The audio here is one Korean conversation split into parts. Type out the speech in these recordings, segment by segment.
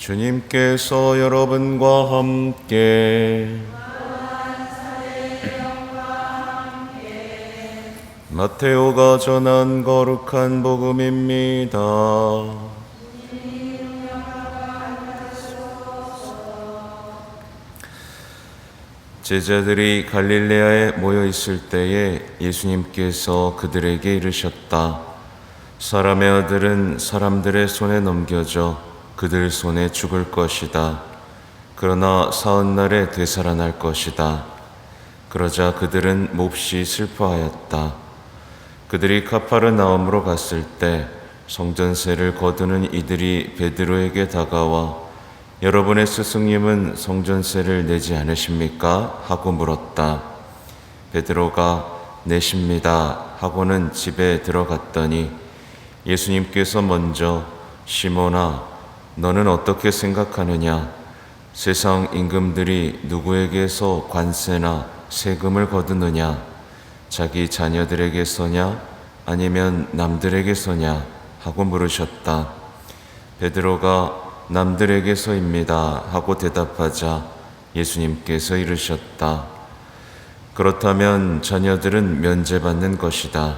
주님께서 여러분과 함께 마테오가 전한 거룩한 복음입니다. 제자들이 갈릴레아에 모여 있을 때에 예수님께서 그들에게 이르셨다. 사람의 아들은 사람들의 손에 넘겨져 그들 손에 죽을 것이다. 그러나 사흘날에 되살아날 것이다. 그러자 그들은 몹시 슬퍼하였다. 그들이 가파르나움으로 갔을 때 성전세를 거두는 이들이 베드로에게 다가와 여러분의 스승님은 성전세를 내지 않으십니까? 하고 물었다. 베드로가 내십니다 하고는 집에 들어갔더니 예수님께서 먼저 시몬아 너는 어떻게 생각하느냐? 세상 임금들이 누구에게서 관세나 세금을 거두느냐? 자기 자녀들에게서냐 아니면 남들에게서냐 하고 물으셨다. 베드로가 남들에게서입니다 하고 대답하자 예수님께서 이르셨다. 그렇다면 자녀들은 면제받는 것이다.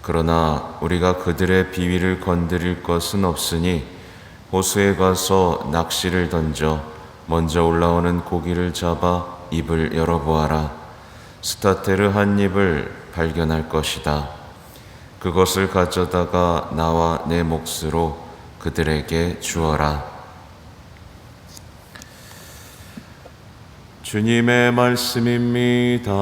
그러나 우리가 그들의 비위를 건드릴 것은 없으니 호수에 가서 낚시를 던져 먼저 올라오는 고기를 잡아 입을 열어보아라. 스타테르 한 입을 발견할 것이다. 그것을 가져다가 나와 내 몫으로 그들에게 주어라. 주님의 말씀입니다.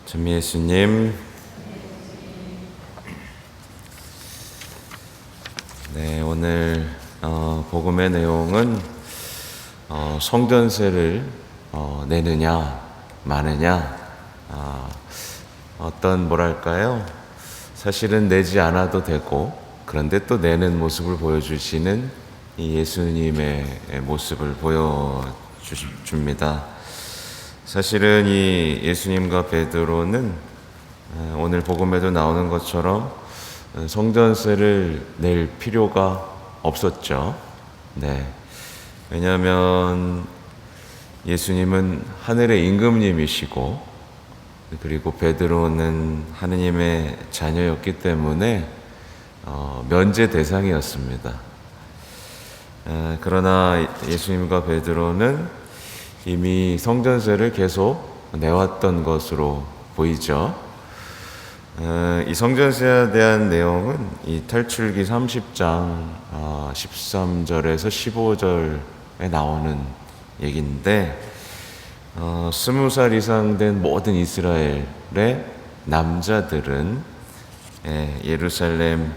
참 예수님, 네, 오늘 복음의 내용은 성전세를 내느냐 마느냐, 어떤 뭐랄까요, 사실은 내지 않아도 되고 그런데 또 내는 모습을 보여주시는 이 예수님의 모습을 보여줍니다. 사실은 이 예수님과 베드로는 오늘 복음에도 나오는 것처럼 성전세를 낼 필요가 없었죠. 네. 왜냐하면 예수님은 하늘의 임금님이시고 그리고 베드로는 하느님의 자녀였기 때문에 면제 대상이었습니다. 그러나 예수님과 베드로는 이미 성전세를 계속 내왔던 것으로 보이죠. 이 성전세에 대한 내용은 이 탈출기 30장 13절에서 15절에 나오는 얘기인데 20살 이상 된 모든 이스라엘의 남자들은 예루살렘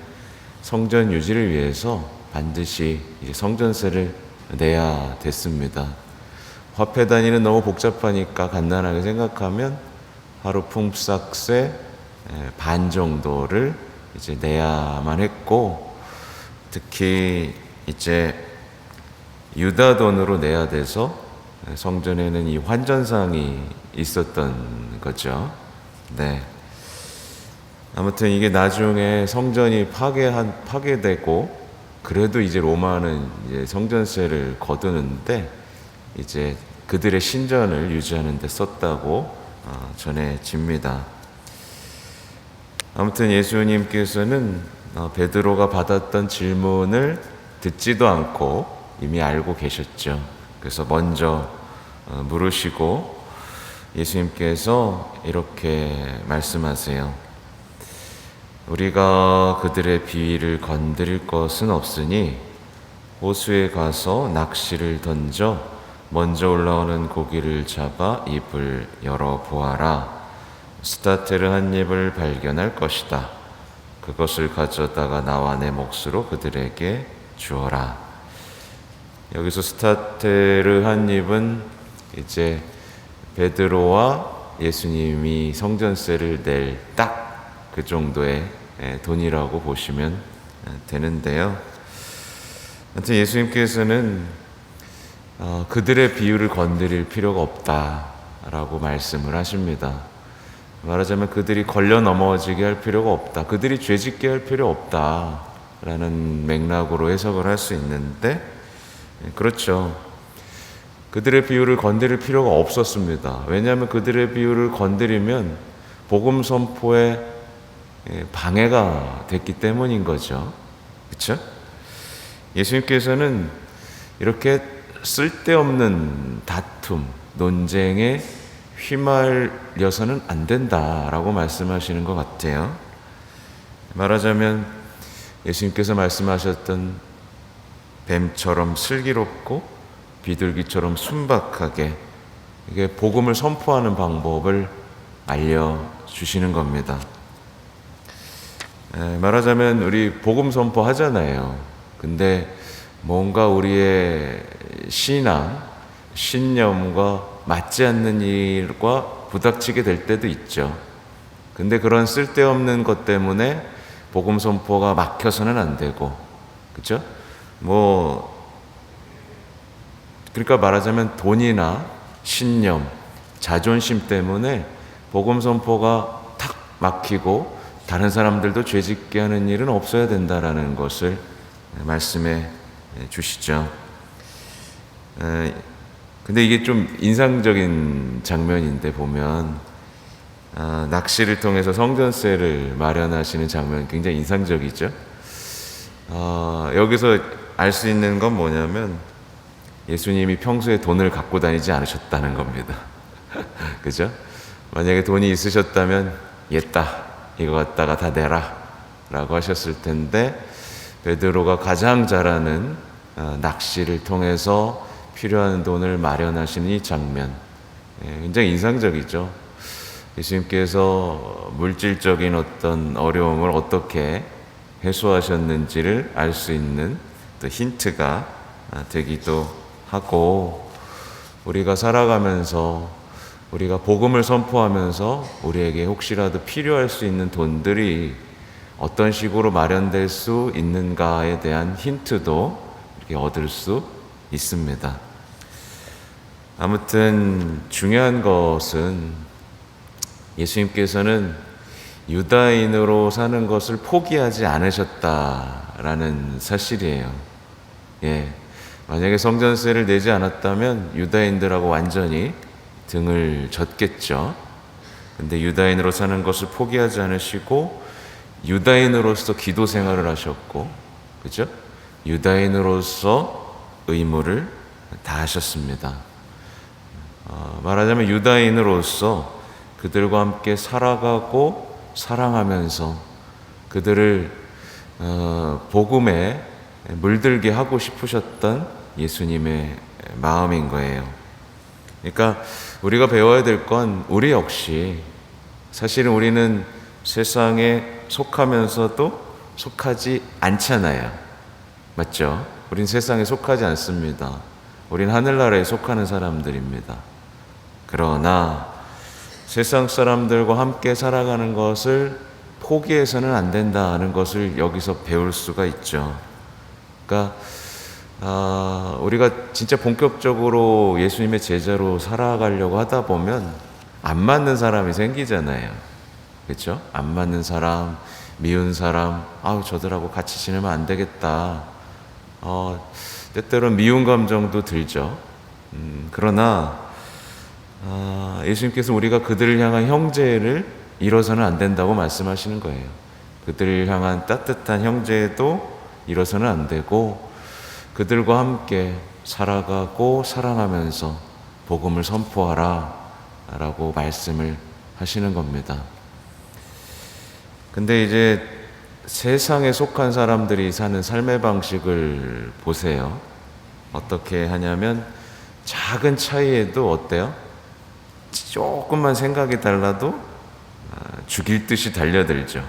성전 유지를 위해서 반드시 성전세를 내야 됐습니다. 화폐 단위는 너무 복잡하니까 간단하게 생각하면 하루 품삯의 반 정도를 이제 내야만 했고, 특히 이제 유다 돈으로 내야 돼서 성전에는 이 환전상이 있었던 거죠. 네. 아무튼 이게 나중에 성전이 파괴되고 그래도 이제 로마는 이제 성전세를 거두는데 이제 그들의 신전을 유지하는 데 썼다고 전해집니다. 아무튼 예수님께서는 베드로가 받았던 질문을 듣지도 않고 이미 알고 계셨죠. 그래서 먼저 물으시고 예수님께서 이렇게 말씀하세요. 우리가 그들의 비위를 건드릴 것은 없으니 호수에 가서 낚시를 던져 먼저 올라오는 고기를 잡아 입을 열어보아라. 스타테르 한 입을 발견할 것이다. 그것을 가져다가 나와 내 몫으로 그들에게 주어라. 여기서 스타테르 한 입은 이제 베드로와 예수님이 성전세를 낼 딱 그 정도의 돈이라고 보시면 되는데요. 하여튼 예수님께서는 그들의 비유를 건드릴 필요가 없다 라고 말씀을 하십니다. 말하자면 그들이 걸려 넘어지게 할 필요가 없다. 그들이 죄짓게 할 필요 없다. 라는 맥락으로 해석을 할 수 있는데, 그렇죠. 그들의 비유를 건드릴 필요가 없었습니다. 왜냐하면 그들의 비유를 건드리면 복음 선포에 방해가 됐기 때문인 거죠. 그렇죠? 예수님께서는 이렇게 쓸데없는 다툼, 논쟁에 휘말려서는 안 된다라고 말씀하시는 것 같아요. 말하자면 예수님께서 말씀하셨던 뱀처럼 슬기롭고 비둘기처럼 순박하게 이게 복음을 선포하는 방법을 알려주시는 겁니다. 말하자면 우리 복음 선포하잖아요. 근데 뭔가 우리의 신앙, 신념과 맞지 않는 일과 부닥치게 될 때도 있죠. 근데 그런 쓸데없는 것 때문에 복음 선포가 막혀서는 안 되고, 그렇죠? 그러니까 말하자면 돈이나 신념, 자존심 때문에 복음 선포가 탁 막히고 다른 사람들도 죄짓게 하는 일은 없어야 된다라는 것을 말씀해 주시죠. 근데 이게 좀 인상적인 장면인데 보면 낚시를 통해서 성전세를 마련하시는 장면 굉장히 인상적이죠. 여기서 알 수 있는 건 뭐냐면 예수님이 평소에 돈을 갖고 다니지 않으셨다는 겁니다. 그죠? 만약에 돈이 있으셨다면 옛다 이거 갖다가 다 내라 라고 하셨을 텐데 베드로가 가장 잘하는 낚시를 통해서 필요한 돈을 마련하시는 이 장면 굉장히 인상적이죠. 예수님께서 물질적인 어떤 어려움을 어떻게 해소하셨는지를 알 수 있는 또 힌트가 되기도 하고, 우리가 살아가면서 우리가 복음을 선포하면서 우리에게 혹시라도 필요할 수 있는 돈들이 어떤 식으로 마련될 수 있는가에 대한 힌트도 이렇게 얻을 수 있습니다. 아무튼 중요한 것은 예수님께서는 유다인으로 사는 것을 포기하지 않으셨다라는 사실이에요. 만약에 성전세를 내지 않았다면 유다인들하고 완전히 등을 졌겠죠. 근데 유다인으로 사는 것을 포기하지 않으시고 유다인으로서 기도 생활을 하셨고, 그죠? 유다인으로서 의무를 다하셨습니다. 말하자면 유다인으로서 그들과 함께 살아가고 사랑하면서 그들을 복음에 물들게 하고 싶으셨던 예수님의 마음인 거예요. 그러니까 우리가 배워야 될 건 우리 역시 사실은 우리는 세상에 속하면서도 속하지 않잖아요. 맞죠? 우린 세상에 속하지 않습니다. 우린 하늘나라에 속하는 사람들입니다. 그러나 세상 사람들과 함께 살아가는 것을 포기해서는 안 된다는 것을 여기서 배울 수가 있죠. 그러니까 우리가 진짜 본격적으로 예수님의 제자로 살아가려고 하다 보면 안 맞는 사람이 생기잖아요. 그렇죠? 안 맞는 사람, 미운 사람, 저들하고 같이 지내면 안 되겠다. 때때로 미운 감정도 들죠. 그러나 예수님께서 우리가 그들을 향한 형제를 잃어서는 안 된다고 말씀하시는 거예요. 그들을 향한 따뜻한 형제도 잃어서는 안 되고 그들과 함께 살아가고 사랑하면서 복음을 선포하라 라고 말씀을 하시는 겁니다. 근데 이제 세상에 속한 사람들이 사는 삶의 방식을 보세요. 어떻게 하냐면 작은 차이에도 어때요? 조금만 생각이 달라도 죽일 듯이 달려들죠.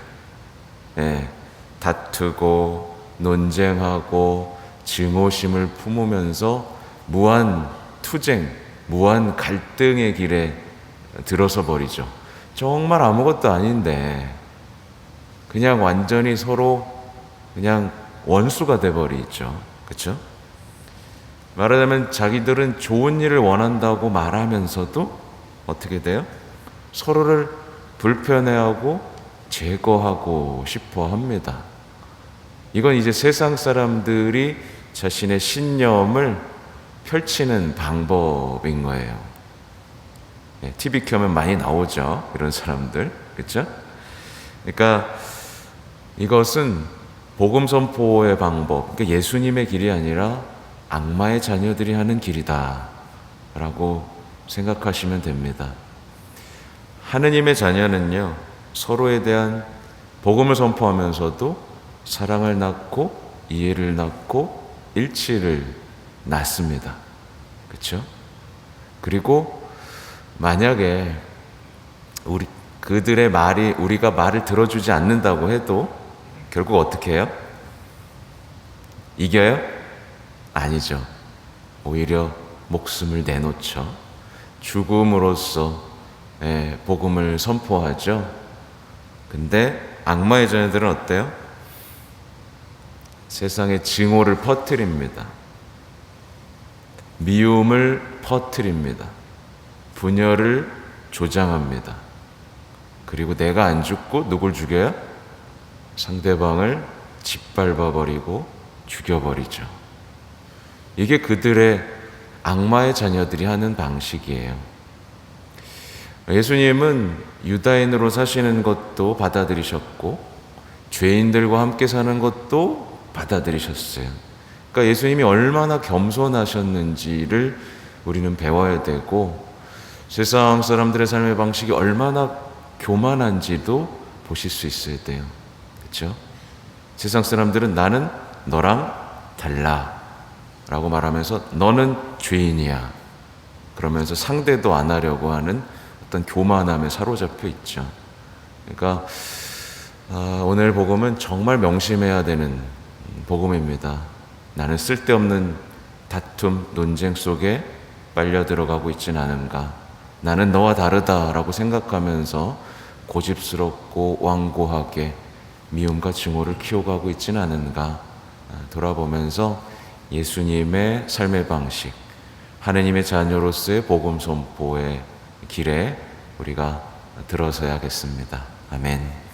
다투고 논쟁하고 증오심을 품으면서 무한 투쟁, 무한 갈등의 길에 들어서 버리죠. 정말 아무것도 아닌데 그냥 완전히 서로 그냥 원수가 돼버리죠. 그렇죠? 말하자면 자기들은 좋은 일을 원한다고 말하면서도 어떻게 돼요? 서로를 불편해하고 제거하고 싶어 합니다. 이건 이제 세상 사람들이 자신의 신념을 펼치는 방법인 거예요. TV 켜면 많이 나오죠. 이런 사람들. 그렇죠? 그러니까 이것은 복음 선포의 방법, 그러니까 예수님의 길이 아니라 악마의 자녀들이 하는 길이다 라고 생각하시면 됩니다. 하느님의 자녀는요, 서로에 대한 복음을 선포하면서도 사랑을 낳고 이해를 낳고 일치를 낳습니다. 그렇죠? 그리고 만약에 그들의 말이 우리가 말을 들어주지 않는다고 해도 결국 어떻게 해요? 이겨요? 아니죠. 오히려 목숨을 내놓죠. 죽음으로써 복음을 선포하죠. 근데 악마의 자녀들은 어때요? 세상에 증오를 퍼뜨립니다. 미움을 퍼뜨립니다. 분열을 조장합니다. 그리고 내가 안 죽고 누굴 죽여요? 상대방을 짓밟아버리고 죽여버리죠. 이게 그들의 악마의 자녀들이 하는 방식이에요. 예수님은 유다인으로 사시는 것도 받아들이셨고 죄인들과 함께 사는 것도 받아들이셨어요. 그러니까 예수님이 얼마나 겸손하셨는지를 우리는 배워야 되고 세상 사람들의 삶의 방식이 얼마나 교만한지도 보실 수 있어야 돼요. 그렇죠? 세상 사람들은 나는 너랑 달라 라고 말하면서 너는 죄인이야 그러면서 상대도 안 하려고 하는 어떤 교만함에 사로잡혀 있죠. 그러니까 오늘 복음은 정말 명심해야 되는 복음입니다. 나는 쓸데없는 다툼, 논쟁 속에 빨려 들어가고 있진 않은가. 나는 너와 다르다라고 생각하면서 고집스럽고 완고하게 미움과 증오를 키워가고 있진 않은가. 돌아보면서 예수님의 삶의 방식, 하느님의 자녀로서의 복음 선포의 길에 우리가 들어서야겠습니다. 아멘.